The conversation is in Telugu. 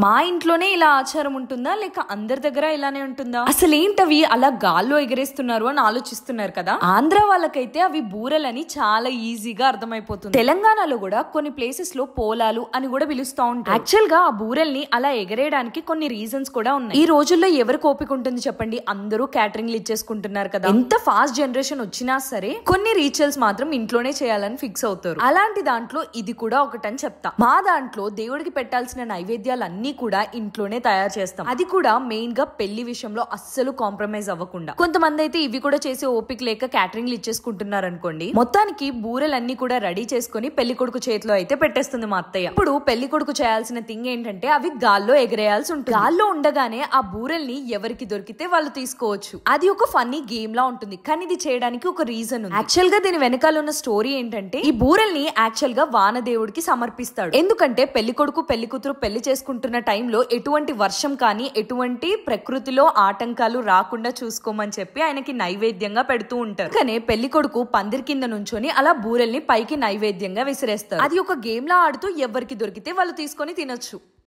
మా ఇంట్లోనే ఇలా ఆచారం ఉంటుందా లేక అందరి దగ్గర ఇలానే ఉంటుందా? అసలేంటవి అలా గాల్లో ఎగరేస్తున్నారు అని ఆలోచిస్తున్నారు కదా. ఆంధ్ర వాళ్ళకైతే అవి బూరలని చాలా ఈజీగా అర్థమైపోతుంది. తెలంగాణలో కూడా కొన్ని ప్లేసెస్ లో పోలాలు అని కూడా పిలుస్తూ ఉంటారు. యాక్చువల్ గా ఆ బూరల్ని అలా ఎగరేయడానికి కొన్ని రీజన్స్ కూడా ఉన్నాయి. ఈ రోజుల్లో ఎవరికి ఓపిక ఉంటుంది చెప్పండి? అందరూ క్యాటరింగ్లు ఇచ్చేసుకుంటున్నారు కదా. ఎంత ఫాస్ట్ జనరేషన్ వచ్చినా సరే కొన్ని రీచువల్స్ మాత్రం ఇంట్లోనే చేయాలని ఫిక్స్ అవుతారు. అలాంటి దాంట్లో ఇది కూడా ఒకటని చెప్తా. మా దాంట్లో దేవుడికి పెట్టాల్సిన నైవేద్యాలన్నీ కూడా ఇంట్లోనే తయారు చేస్తాం. అది కూడా మెయిన్ గా పెళ్లి విషయంలో అస్సలు కాంప్రమైజ్ అవ్వకుండా. కొంతమంది అయితే ఇవి కూడా చేసే ఓపిక లేక క్యాటరింగ్లు ఇచ్చేసుకుంటున్నారు అనుకోండి. మొత్తానికి బూరెలన్నీ కూడా రెడీ చేసుకుని పెళ్లి కొడుకు చేతిలో అయితే పెట్టేస్తుంది మా అత్తయ్య. ఇప్పుడు పెళ్లి కొడుకు చేయాల్సిన థింగ్ ఏంటంటే అవి గాల్లో ఎగరేయాల్సి ఉంటుంది. గాల్లో ఉండగానే ఆ బూరెల్ని ఎవరికి దొరికితే వాళ్ళు తీసుకోవచ్చు. అది ఒక ఫన్నీ గేమ్ లా ఉంటుంది. కానీ ఇది చేయడానికి ఒక రీజన్ ఉంది. యాక్చువల్ గా దీని వెనకాల ఉన్న స్టోరీ ఏంటంటే ఈ బూరెల్ని యాక్చువల్ గా వానదేవుడికి సమర్పిస్తాడు. ఎందుకంటే పెళ్లి కొడుకు పెళ్లి కూతురు పెళ్లి చేసుకుంటున్న టైంలో ఎటువంటి వర్షం కానీ ఎటువంటి ప్రకృతిలో ఆటంకాలు రాకుండా చూసుకోమని చెప్పి ఆయనకి నైవేద్యంగా పెడుతూ ఉంటారు. కానీ పెళ్లి కొడుకు పందిరి కింద నుంచొని అలా బూరెల్ని పైకి నైవేద్యంగా విసిరేస్తారు. అది ఒక గేమ్ లా ఆడుతూ ఎవరికి దొరికితే వాళ్ళు తీసుకొని తినొచ్చు.